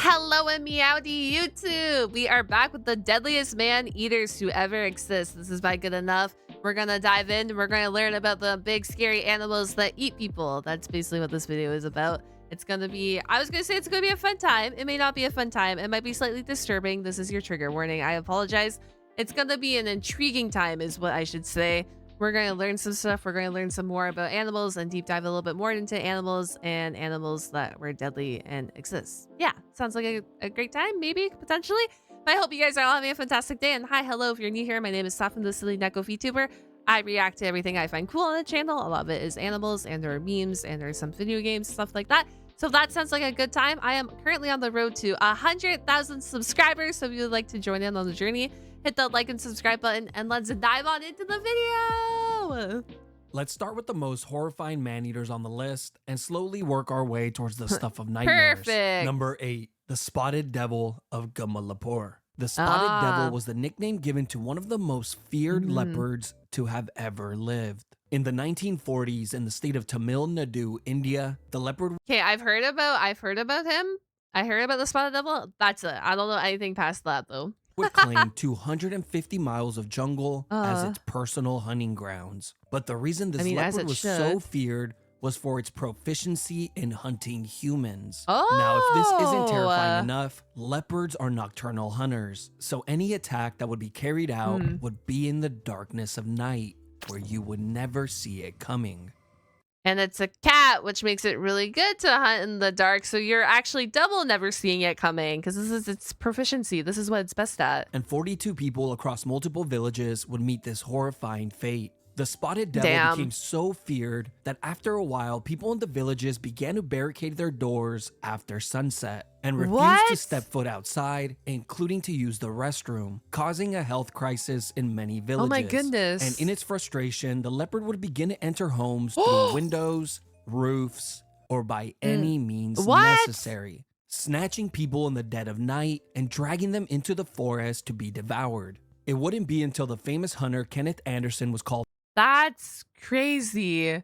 Hello and meowdy YouTube! We are back with the deadliest man-eaters to ever exist. This is by Good Enough. We're gonna dive in and we're gonna learn about the big scary animals that eat people. That's basically what this video is about. It's gonna be, I was gonna say it's gonna be a fun time. It may not be a fun time. It might be slightly disturbing. This is your trigger warning. I apologize. It's gonna be an intriguing time is what I should say. We're going to learn some stuff. We're going to learn some more about animals and deep dive a little bit more into animals and animals that were deadly and exist. Yeah, sounds like a great time, maybe, potentially. But I hope you guys are all having a fantastic day. And hi, hello, if you're new here, my name is Saphwyn, the silly Neko VTuber. I react to everything I find cool on the channel. A lot of it is animals, and there are memes, and there's some video games, stuff like that. So if that sounds like a good time, I am currently on the road to 100,000 subscribers. So if you would like to join in on the journey, hit that like and subscribe button, and let's dive on into the video. Let's start with the most horrifying man-eaters on the list and slowly work our way towards the stuff of nightmares. Perfect. Number 8, the spotted devil of Gumalapur. The spotted devil was the nickname given to one of the most feared leopards to have ever lived. In the 1940s, in the state of Tamil Nadu, India, the leopard. Okay, I've heard about him. I heard about the spotted devil. That's it. I don't know anything past that though. Would claim 250 miles of jungle as its personal hunting grounds. But the reason this leopard was so feared was for its proficiency in hunting humans. Now, if this isn't terrifying enough, leopards are nocturnal hunters. So any attack that would be carried out would be in the darkness of night, where you would never see it coming. And it's a cat, which makes it really good to hunt in the dark. So you're actually double never seeing it coming because this is its proficiency. This is what it's best at. And 42 people across multiple villages would meet this horrifying fate. The spotted devil became so feared that after a while, people in the villages began to barricade their doors after sunset and refused to step foot outside, including to use the restroom, causing a health crisis in many villages. Oh my goodness. And in its frustration, the leopard would begin to enter homes through windows, roofs, or by any means necessary, snatching people in the dead of night and dragging them into the forest to be devoured. It wouldn't be until the famous hunter Kenneth Anderson was called. That's crazy.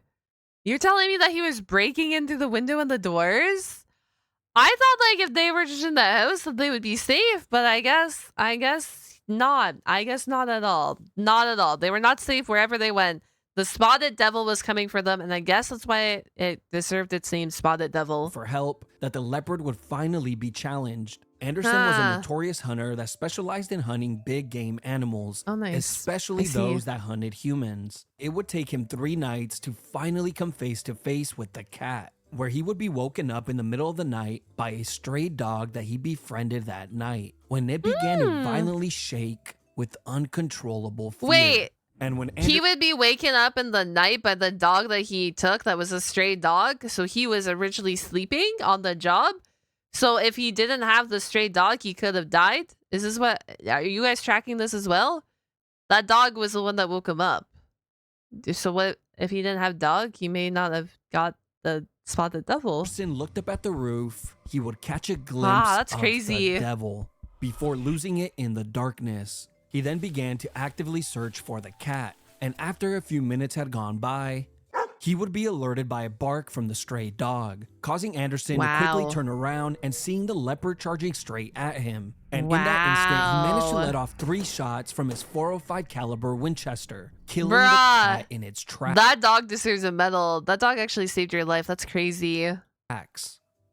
You're telling me that he was breaking in through the window and the doors? I thought like if they were just in the house that they would be safe, but I guess not. I guess not at all. Not at all. They were not safe wherever they went. The spotted devil was coming for them, and I guess that's why it deserved its name, Spotted Devil. For help, that the leopard would finally be challenged. Anderson was a notorious hunter that specialized in hunting big game animals, especially those that hunted humans. It would take him 3 nights to finally come face to face with the cat, where he would be woken up in the middle of the night by a stray dog that he befriended that night, when it began to violently shake with uncontrollable fear. Wait. And when he would be waken up in the night by the dog that he took that was a stray dog. So he was originally sleeping on the job. So if he didn't have the stray dog, he could have died. Is this what, are you guys tracking this as well? That dog was the one that woke him up. So what if he didn't have dog? He may not have got the spotted devil. Anderson looked up at the roof. He would catch a glimpse of the devil before losing it in the darkness. He then began to actively search for the cat, and after a few minutes had gone by, he would be alerted by a bark from the stray dog, causing Anderson to quickly turn around and seeing the leopard charging straight at him. And in that instant, he managed to let off 3 shots from his .405 caliber Winchester, killing the cat in its tracks. That dog deserves a medal. That dog actually saved your life. That's crazy.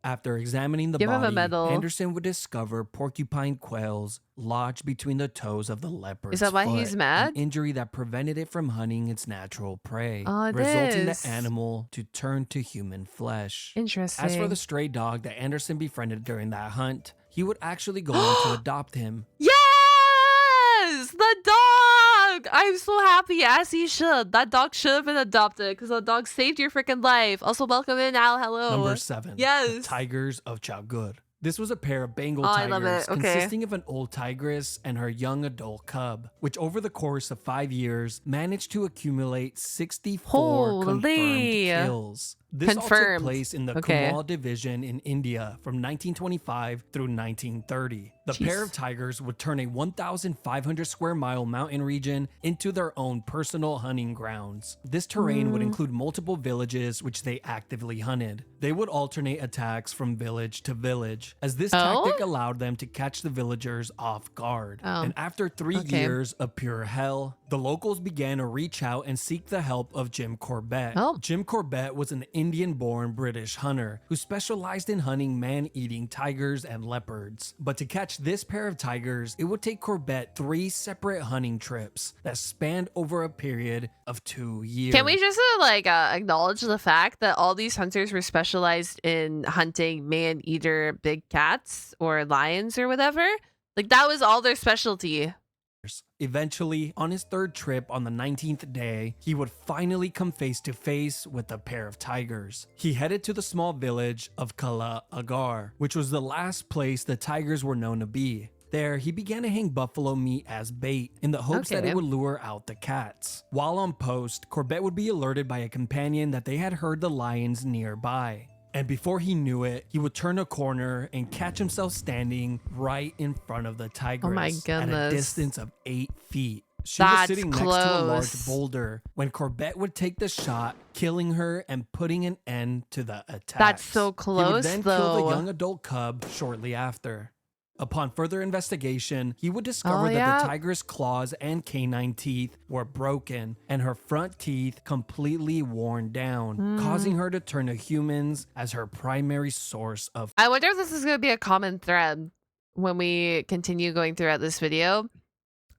After examining the body, Anderson would discover porcupine quills lodged between the toes of the leopard's Is that why foot, he's mad? An injury that prevented it from hunting its natural prey, resulting the animal to turn to human flesh. Interesting. As for the stray dog that Anderson befriended during that hunt, he would actually go on to adopt him. Yes! The dog! I'm so happy, as he should. That dog should have been adopted because the dog saved your freaking life. Also, welcome in, Al. Hello. Number 7. Yes. The tigers of Chowgud. This was a pair of Bengal tigers consisting of an old tigress and her young adult cub, which over the course of 5 years managed to accumulate 64 confirmed kills. This all took place in the Kumal division in India from 1925 through 1930. The pair of tigers would turn a 1,500 square mile mountain region into their own personal hunting grounds. This terrain would include multiple villages which they actively hunted. They would alternate attacks from village to village, as this tactic allowed them to catch the villagers off guard. And after 3 years of pure hell, the locals began to reach out and seek the help of Jim Corbett. Jim Corbett was an Indian-born British hunter who specialized in hunting man-eating tigers and leopards. But to catch this pair of tigers, it would take Corbett 3 separate hunting trips that spanned over a period of 2 years. Can we just acknowledge the fact that all these hunters were specialized in hunting man-eater big cats or lions or whatever? Like, that was all their specialty. Eventually, on his 3rd trip on the 19th day, he would finally come face to face with a pair of tigers. He headed to the small village of Kala Agar, which was the last place the tigers were known to be. There, he began to hang buffalo meat as bait in the hopes that it would lure out the cats. While on post, Corbett would be alerted by a companion that they had heard the lions nearby. And before he knew it, he would turn a corner and catch himself standing right in front of the tigress at a distance of 8 feet. She was sitting next to a large boulder when Corbett would take the shot, killing her and putting an end to the attack. That's so close, He would then kill the young adult cub shortly after. Upon further investigation, he would discover that the tiger's claws and canine teeth were broken and her front teeth completely worn down, causing her to turn to humans as her primary source of... I wonder if this is going to be a common thread when we continue going throughout this video.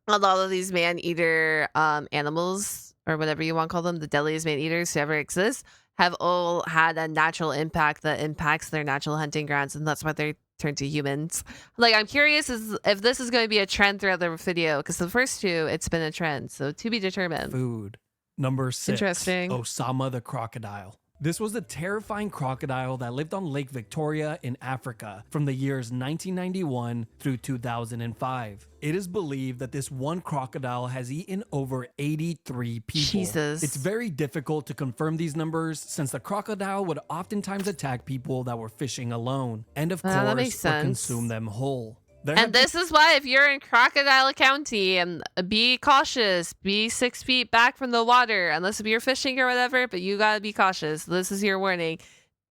A lot of these man-eater animals, or whatever you want to call them, the deadliest man-eaters who ever exist, have all had a natural impact that impacts their natural hunting grounds, and that's why they turn to humans. Like, I'm curious if this is going to be a trend throughout the video, because the first 2, it's been a trend, so to be determined. Food. Number 6. Interesting. Osama the crocodile. This was a terrifying crocodile that lived on Lake Victoria in Africa from the years 1991 through 2005. It is believed that this one crocodile has eaten over 83 people. Jesus. It's very difficult to confirm these numbers since the crocodile would oftentimes attack people that were fishing alone, and of course would consume them whole. And this is why, if you're in Crocodile County, be cautious. Be 6 feet back from the water, unless if you're fishing or whatever, but you gotta be cautious. This is your warning.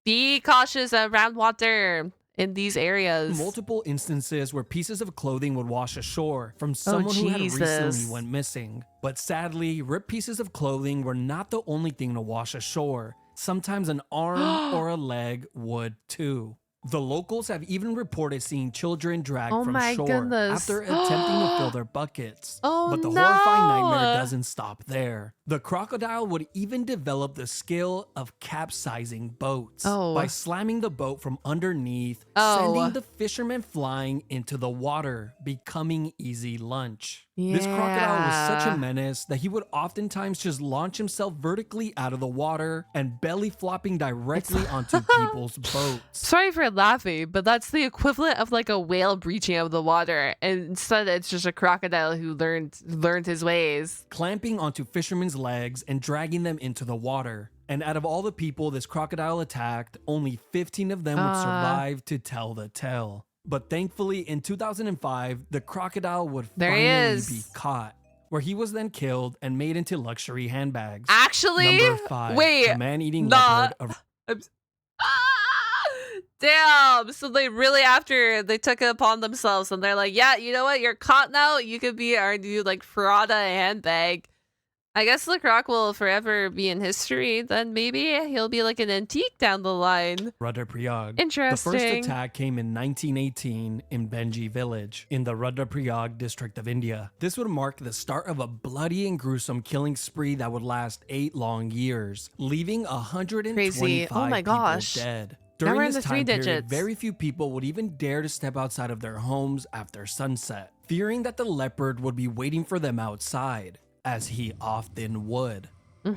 Be cautious around water in these areas. Multiple instances where pieces of clothing would wash ashore from someone who had recently went missing. But sadly, ripped pieces of clothing were not the only thing to wash ashore. Sometimes an arm or a leg would too. The locals have even reported seeing children dragged from shore after attempting to fill their buckets. But the horrifying nightmare doesn't stop there. The crocodile would even develop the skill of capsizing boats by slamming the boat from underneath, sending the fishermen flying into the water, becoming easy lunch. This crocodile was such a menace that he would oftentimes just launch himself vertically out of the water and belly flopping directly onto people's boats. Sorry for laughing, but that's the equivalent of like a whale breaching out of the water. And instead, it's just a crocodile who learned his ways. Clamping onto fishermen's legs and dragging them into the water. And out of all the people this crocodile attacked, only 15 of them would survive to tell the tale. But thankfully, in 2005, the crocodile would finally be caught, where he was then killed and made into luxury handbags. Actually, Number 5, wait, the man-eating leopard. Damn. So they really, after they took it upon themselves, and they're like, yeah, you know what? You're caught now. You could be our new like Prada handbag. I guess the croc will forever be in history. Then maybe he'll be like an antique down the line. Rudraprayag. Interesting. The first attack came in 1918 in Benji village in the Rudraprayag district of India. This would mark the start of a bloody and gruesome killing spree that would last 8 long years, leaving 125 people dead. During this time period, very few people would even dare to step outside of their homes after sunset, fearing that the leopard would be waiting for them outside, as he often would,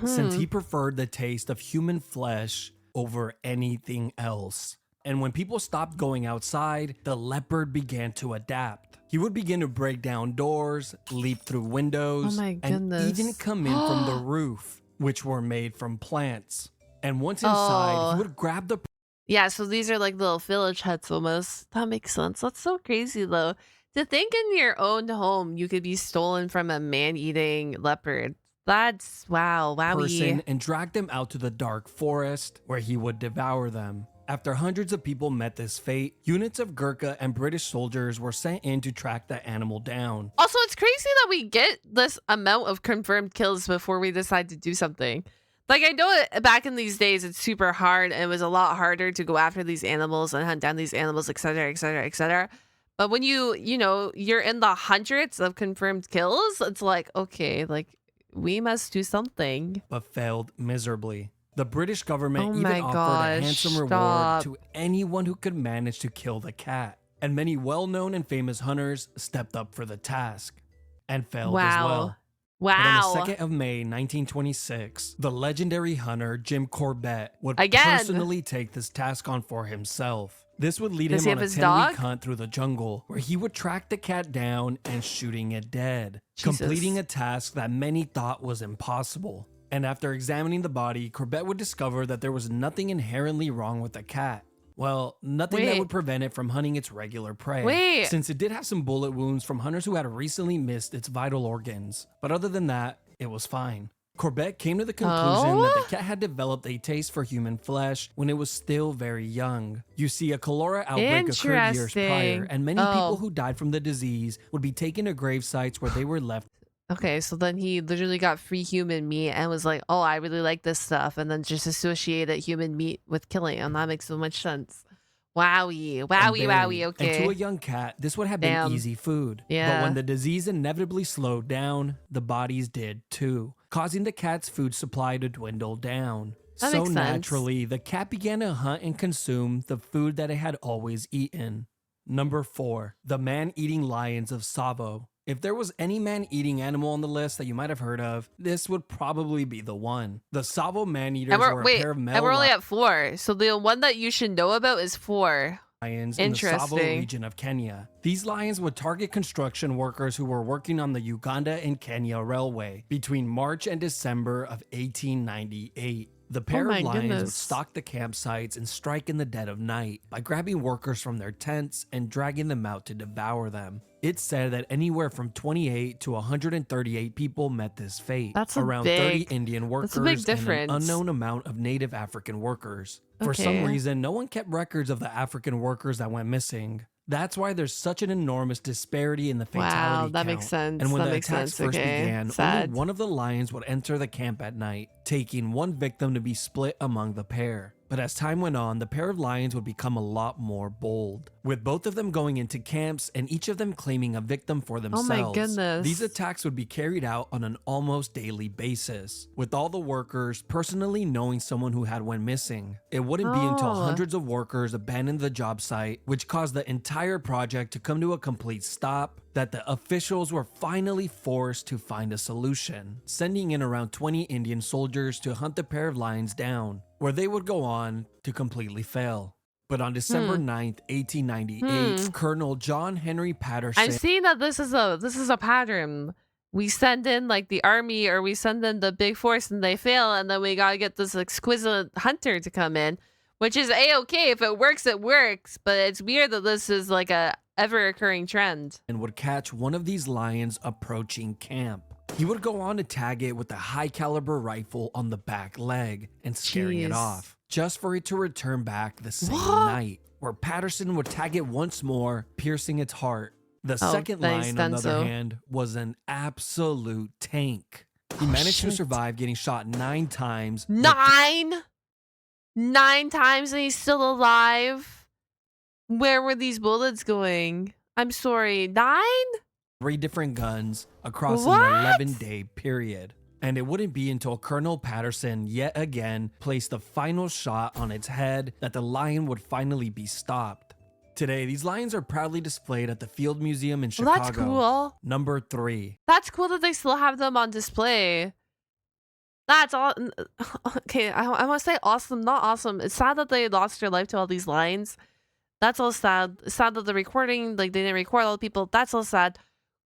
since he preferred the taste of human flesh over anything else. And when people stopped going outside, the leopard began to adapt. He would begin to break down doors, leap through windows, and even come in from the roof, which were made from plants. And once inside, he would grab the... Yeah, so these are like little village huts almost. That makes sense. That's so crazy though. To think in your own home you could be stolen from a man-eating leopard. That's wow, wowie. Person and dragged him out to the dark forest where he would devour them. After hundreds of people met this fate, units of Gurkha and British soldiers were sent in to track the animal down. Also, it's crazy that we get this amount of confirmed kills before we decide to do something. Like, I know back in these days, it's super hard and it was a lot harder to go after these animals and hunt down these animals, etc., etc., etc. But when you're in the hundreds of confirmed kills, it's like, okay, like, we must do something. But failed miserably. The British government even offered a handsome stop. reward to anyone who could manage to kill the cat. And many well-known and famous hunters stepped up for the task and failed as well. Wow. But on the 2nd of May, 1926, the legendary hunter Jim Corbett would personally take this task on for himself. This would lead him on a 10-week hunt through the jungle, where he would track the cat down and shooting it dead, completing a task that many thought was impossible. And after examining the body, Corbett would discover that there was nothing inherently wrong with the cat. Well, nothing that would prevent it from hunting its regular prey, since it did have some bullet wounds from hunters who had recently missed its vital organs. But other than that, it was fine. Corbett came to the conclusion that the cat had developed a taste for human flesh when it was still very young. You see, a cholera outbreak occurred years prior, and many people who died from the disease would be taken to grave sites where they were left. Okay, so then he literally got free human meat and was like, oh, I really like this stuff. And then just associated human meat with killing. And that makes so much sense. Wowie, wowie, okay. And to a young cat, this would have been easy food. But when the disease inevitably slowed down, the bodies did too, causing the cat's food supply to dwindle down. So naturally, the cat began to hunt and consume the food that it had always eaten. Number 4, the man-eating lions of Tsavo. If there was any man-eating animal on the list that you might have heard of, this would probably be the one. The Tsavo man-eaters were a pair of male and we're only at 4, so the one that you should know about is 4. Lions in the Tsavo region of Kenya. These lions would target construction workers who were working on the Uganda and Kenya railway between March and December of 1898. The pair of lions would stalk the campsites and strike in the dead of night by grabbing workers from their tents and dragging them out to devour them. It's said that anywhere from 28 to 138 people met this fate. That's around 30 Indian workers and an unknown amount of native African workers. For some reason, no one kept records of the African workers that went missing. That's why there's such an enormous disparity in the fatality count. Makes sense. And when the attacks first began, only one of the lions would enter the camp at night, taking one victim to be split among the pair. But as time went on, the pair of lions would become a lot more bold, with both of them going into camps and each of them claiming a victim for themselves. Oh my goodness. These attacks would be carried out on an almost daily basis, with all the workers personally knowing someone who had went missing. It wouldn't be until hundreds of workers abandoned the job site, which caused the entire project to come to a complete stop, that the officials were finally forced to find a solution, sending in around 20 Indian soldiers to hunt the pair of lions down, where they would go on to completely fail. But on December 9th, 1898, Colonel John Henry Patterson... I'm seeing that this is a pattern. We send in like the army, or we send in the big force and they fail, and then we gotta get this exquisite hunter to come in, which is a-okay. If it works, it works. But it's weird that this is like a ever-occurring trend. And would catch one of these lions approaching camp. He would go on to tag it with a high-caliber rifle on the back leg and scaring it off, just for it to return back the same night, where Patterson would tag it once more, piercing its heart. The second lion, on the other hand, was an absolute tank. He managed to survive getting shot 9 times. 9 times and he's still alive? Where were these bullets going? I'm sorry, 9? 3 different guns across an 11-day period. And it wouldn't be until Colonel Patterson yet again placed the final shot on its head that the lion would finally be stopped. Today, these lions are proudly displayed at the Field Museum in Chicago. That's cool. Number 3. That's cool that they still have them on display. That's all. Okay, I want to say awesome, not awesome. It's sad that they lost their life to all these lions. That's all sad. It's sad that the recording, like they didn't record all the people. That's all sad.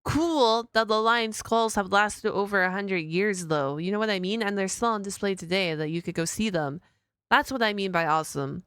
Cool that the lion skulls have lasted over 100 years though. You know what I mean? And they're still on display today that you could go see them. That's what I mean by awesome.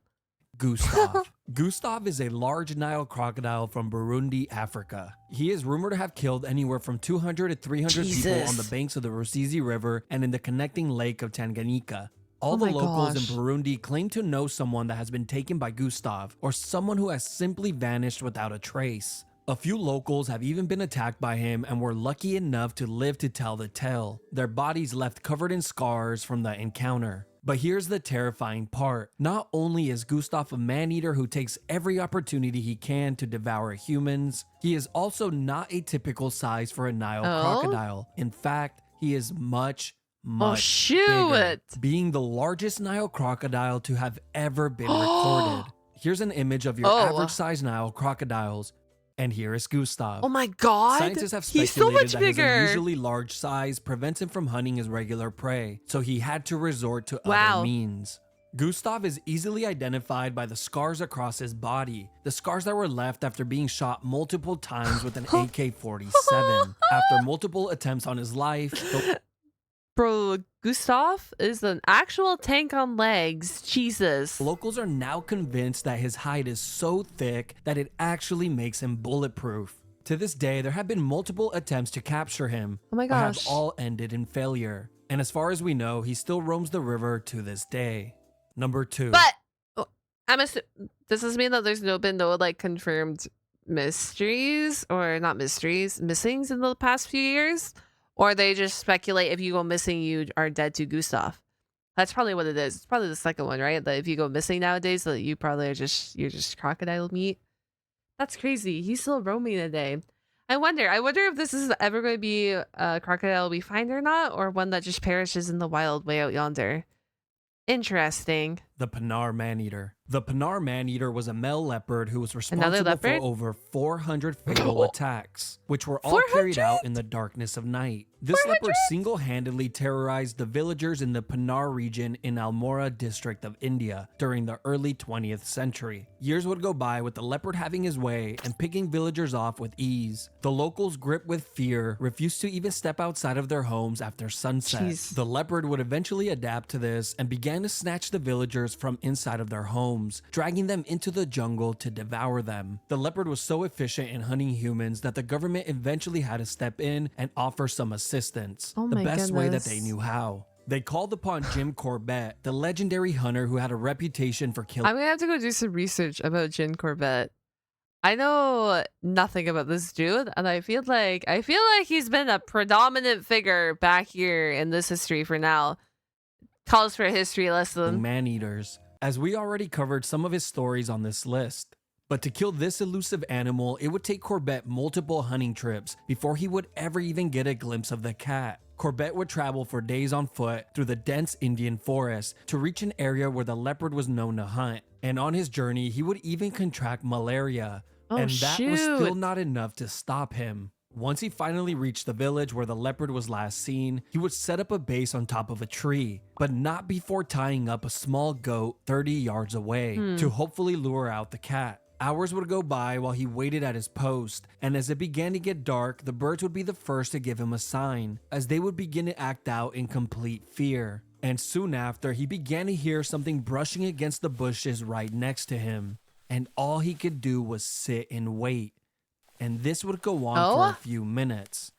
Gustav. Gustav is a large Nile crocodile from Burundi, Africa. He is rumored to have killed anywhere from 200 to 300 people on the banks of the Rusizi River and in the connecting lake of Tanganyika. All the locals in Burundi claim to know someone that has been taken by Gustav, or someone who has simply vanished without a trace. A few locals have even been attacked by him and were lucky enough to live to tell the tale, their bodies left covered in scars from the encounter. But here's the terrifying part. Not only is Gustav a man-eater who takes every opportunity he can to devour humans, he is also not a typical size for a Nile crocodile. In fact, he is much bigger, being the largest Nile crocodile to have ever been recorded. Here's an image of your average size Nile crocodiles. And here is Gustav. Oh my god! Scientists have speculated that his unusually large size prevents him from hunting his regular prey, so he had to resort to other means. Gustav is easily identified by the scars across his body, the scars that were left after being shot multiple times with an AK-47. After multiple attempts on his life, Bro, Gustav is an actual tank on legs. Jesus. Locals are now convinced that his hide is so thick that it actually makes him bulletproof. To this day, there have been multiple attempts to capture him, oh my but gosh, have all ended in failure. And as far as we know, he still roams the river to this day. Number 2. But does this mean that there's been no like confirmed mysteries or not mysteries, missings in the past few years? Or they just speculate if you go missing, you are dead to Gustav. That's probably what it is. It's probably the second one, right? That if you go missing nowadays, that you probably you're just crocodile meat. That's crazy. He's still roaming today. I wonder if this is ever going to be a crocodile we find or not, or one that just perishes in the wild way out yonder. Interesting. The Pinar Maneater. The Pinar Maneater was a male leopard who was responsible for over 400 fatal attacks, which were all carried out in the darkness of night. This leopard single-handedly terrorized the villagers in the Pinar region in Almora district of India during the early 20th century. Years would go by with the leopard having his way and picking villagers off with ease. The locals, gripped with fear, refused to even step outside of their homes after sunset. The leopard would eventually adapt to this and began to snatch the villagers from inside of their homes, dragging them into the jungle to devour them. The leopard was so efficient in hunting humans that the government eventually had to step in and offer some assistance, the best way that they knew how. They called upon Jim Corbett, the legendary hunter who had a reputation for killing. I'm gonna have to go do some research about Jim Corbett. I know nothing about this dude, and I feel like he's been a predominant figure back here in this history for now. Calls for a history lesson. Man-eaters, as we already covered some of his stories on this list. But to kill this elusive animal, it would take Corbett multiple hunting trips before he would ever even get a glimpse of the cat. Corbett would travel for days on foot through the dense Indian forest to reach an area where the leopard was known to hunt. And on his journey, he would even contract malaria. And that was still not enough to stop him. Once he finally reached the village where the leopard was last seen, he would set up a base on top of a tree, but not before tying up a small goat 30 yards away to hopefully lure out the cat. Hours would go by while he waited at his post, and as it began to get dark, the birds would be the first to give him a sign, as they would begin to act out in complete fear. And soon after, he began to hear something brushing against the bushes right next to him, and all he could do was sit and wait. And this would go on for a few minutes.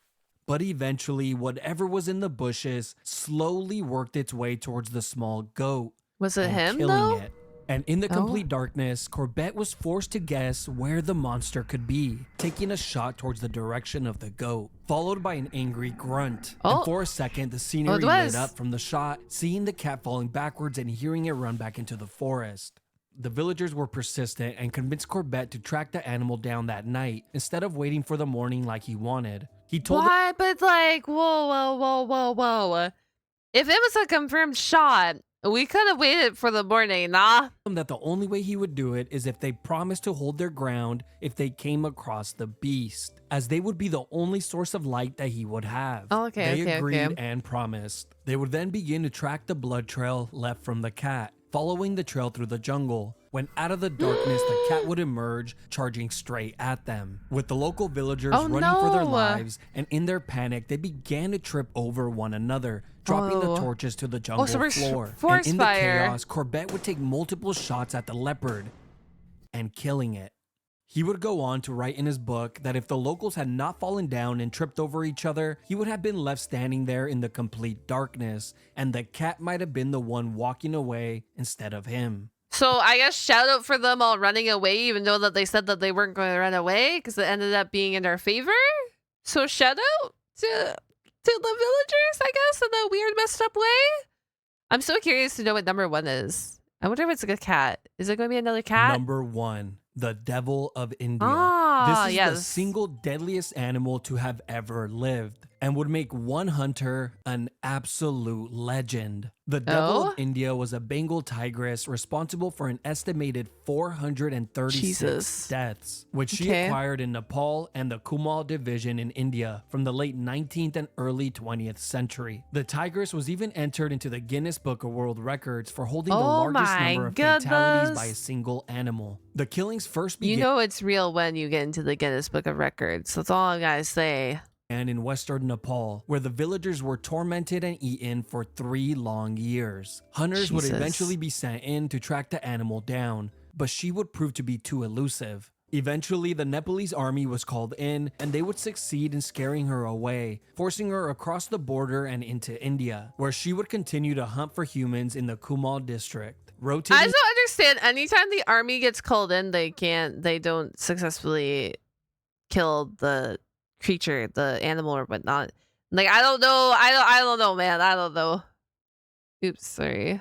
But eventually, whatever was in the bushes slowly worked its way towards the small goat. Was it him, killing it. And in the complete darkness, Corbett was forced to guess where the monster could be, taking a shot towards the direction of the goat, followed by an angry grunt. And for a second, the scenery lit up from the shot, seeing the cat falling backwards and hearing it run back into the forest. The villagers were persistent and convinced Corbett to track the animal down that night instead of waiting for the morning like he wanted. He told Why? But like, whoa. If it was a confirmed shot, we could have waited for the morning, nah? That the only way he would do it is if they promised to hold their ground if they came across the beast, as they would be the only source of light that he would have. They agreed and promised. They would then begin to track the blood trail left from the cat, following the trail through the jungle. When out of the darkness, the cat would emerge, charging straight at them. With the local villagers running for their lives, and in their panic, they began to trip over one another, dropping the torches to the jungle floor. And in the chaos, Corbett would take multiple shots at the leopard, and killing it. He would go on to write in his book that if the locals had not fallen down and tripped over each other, he would have been left standing there in the complete darkness, and the cat might have been the one walking away instead of him. So I guess shout out for them all running away, even though that they said that they weren't going to run away because it ended up being in their favor. So shout out to the villagers, I guess, in that weird messed up way. I'm so curious to know what number 1 is. I wonder if it's a good cat. Is it going to be another cat? Number 1. The Devil of India. Ah, this is the single deadliest animal to have ever lived and would make one hunter an absolute legend. The Devil of India was a Bengal tigress responsible for an estimated 436 deaths, which she acquired in Nepal and the Kumail division in India from the late 19th and early 20th century. The tigress was even entered into the Guinness Book of World Records for holding the largest number of fatalities by a single animal. The killings first began— You know it's real when you get into the Guinness Book of Records. That's all I gotta say. And in western Nepal, where the villagers were tormented and eaten for 3 long years. Hunters would eventually be sent in to track the animal down, but she would prove to be too elusive. Eventually, the Nepalese army was called in, and they would succeed in scaring her away, forcing her across the border and into India, where she would continue to hunt for humans in the Kumail district. I just don't understand. Anytime the army gets called in, they don't successfully kill the creature, the animal or whatnot. Like, I don't know. I don't know, man. I don't know. Oops, sorry.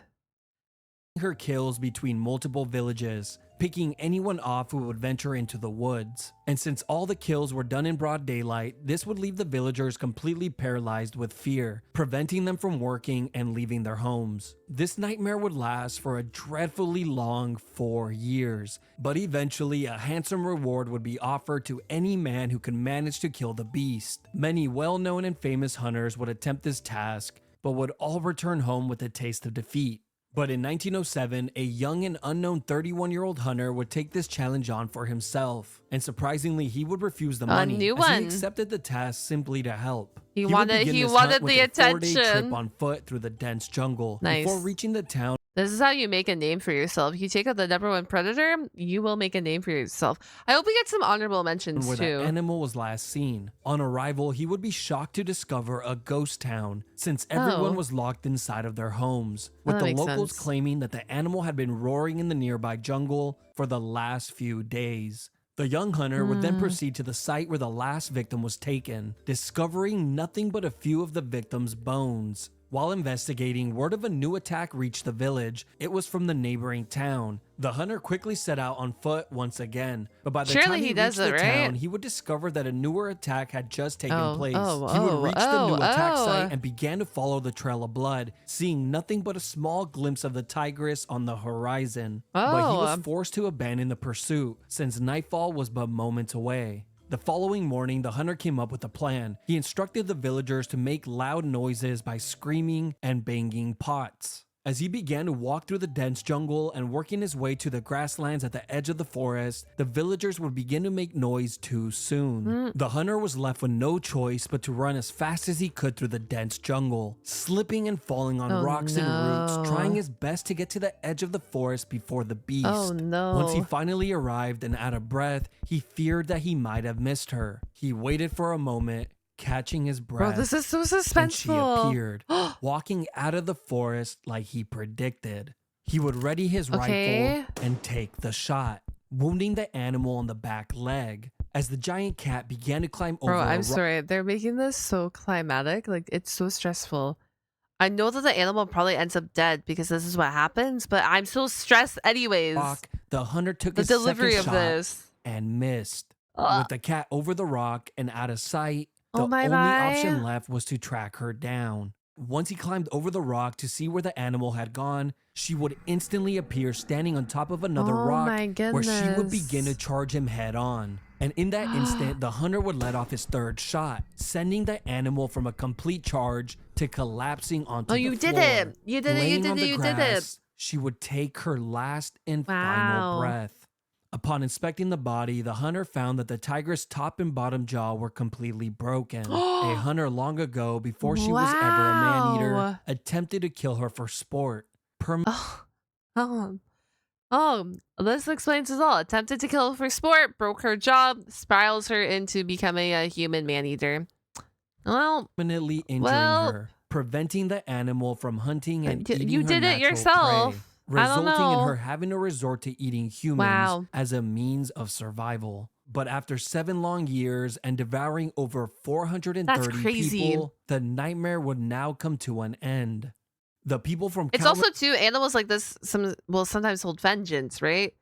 Her kills between multiple villages, picking anyone off who would venture into the woods. And since all the kills were done in broad daylight, this would leave the villagers completely paralyzed with fear, preventing them from working and leaving their homes. This nightmare would last for a dreadfully long 4 years, but eventually a handsome reward would be offered to any man who could manage to kill the beast. Many well-known and famous hunters would attempt this task, but would all return home with a taste of defeat. But in 1907, a young and unknown 31-year-old hunter would take this challenge on for himself. And surprisingly, he would refuse the money as he accepted the task simply to help. He wanted the attention. 4-day trip on foot through the dense jungle. Before reaching the town. This is how you make a name for yourself. You take out the number 1 predator, you will make a name for yourself. I hope we get some honorable mentions where too. The animal was last seen. On arrival, he would be shocked to discover a ghost town, since everyone was locked inside of their homes, with the locals claiming that the animal had been roaring in the nearby jungle for the last few days. The young hunter would then proceed to the site where the last victim was taken, discovering nothing but a few of the victim's bones. While investigating, word of a new attack reached the village. It was from the neighboring town. The hunter quickly set out on foot once again, but by the time he reached the town, he would discover that a newer attack had just taken place. He would reach the new attack site and began to follow the trail of blood, seeing nothing but a small glimpse of the tigress on the horizon. But he was forced to abandon the pursuit, since nightfall was but moments away. The following morning, the hunter came up with a plan. He instructed the villagers to make loud noises by screaming and banging pots. As he began to walk through the dense jungle and working his way to the grasslands at the edge of the forest, the villagers would begin to make noise too soon. The hunter was left with no choice but to run as fast as he could through the dense jungle, slipping and falling on rocks and roots, trying his best to get to the edge of the forest before the beast. Once he finally arrived and out of breath, he feared that he might have missed her. He waited for a moment, catching his breath. Bro, this is so suspenseful. And she appeared, walking out of the forest like he predicted. He would ready his rifle and take the shot, wounding the animal on the back leg. As the giant cat began to climb over. Bro, I'm sorry. They're making this so climatic. Like, it's so stressful. I know that the animal probably ends up dead because this is what happens, but I'm so stressed anyways. The hunter took the delivery of this and missed. With the cat over the rock and out of sight, the only option left was to track her down. Once he climbed over the rock to see where the animal had gone, she would instantly appear standing on top of another rock where she would begin to charge him head on. And in that instant, the hunter would let off his third shot, sending the animal from a complete charge to collapsing onto the floor. You did it! You did it! She would take her last and final breath. Upon inspecting the body, the hunter found that the tiger's top and bottom jaw were completely broken. A hunter long ago, before she was ever a man-eater, attempted to kill her for sport. Oh, this explains it all. Attempted to kill for sport, broke her job, spirals her into becoming a human man-eater. Well, permanently injuring her, preventing the animal from hunting and eating you her did it yourself. prey, resulting in her having to resort to eating humans as a means of survival. But after 7 long years and devouring over 430 people, the nightmare would now come to an end. The people from It's also too, animals like this will sometimes hold vengeance, right?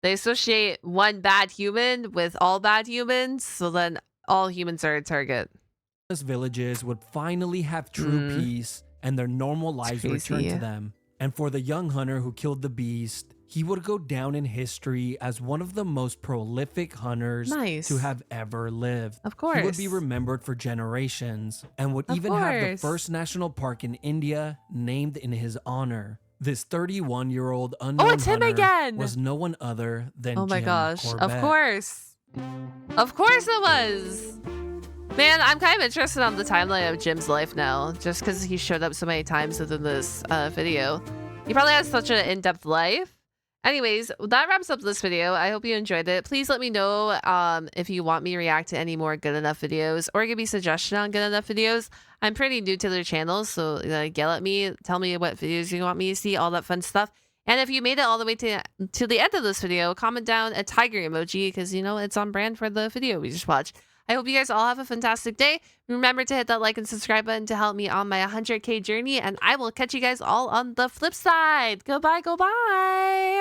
They associate one bad human with all bad humans, so then all humans are a target. Villages would finally have true peace and their normal lives return to them. And for the young hunter who killed the beast, he would go down in history as one of the most prolific hunters to have ever lived. Of course. He would be remembered for generations and would even have the first national park in India named in his honor. This 31-year-old unknown hunter was no one other than Oh my Jim gosh. Corbett. Of course. Of course it was. Man, I'm kind of interested on the timeline of Jim's life now, just because he showed up so many times within this video. He probably has such an in-depth life. Anyways, that wraps up this video. I hope you enjoyed it. Please let me know if you want me to react to any more good enough videos or give me suggestions on good enough videos. I'm pretty new to their channel, so yell at me. Tell me what videos you want me to see, all that fun stuff. And if you made it all the way to the end of this video, comment down a tiger emoji because, you know, it's on brand for the video we just watched. I hope you guys all have a fantastic day. Remember to hit that like and subscribe button to help me on my 100K journey, and I will catch you guys all on the flip side. Goodbye, goodbye.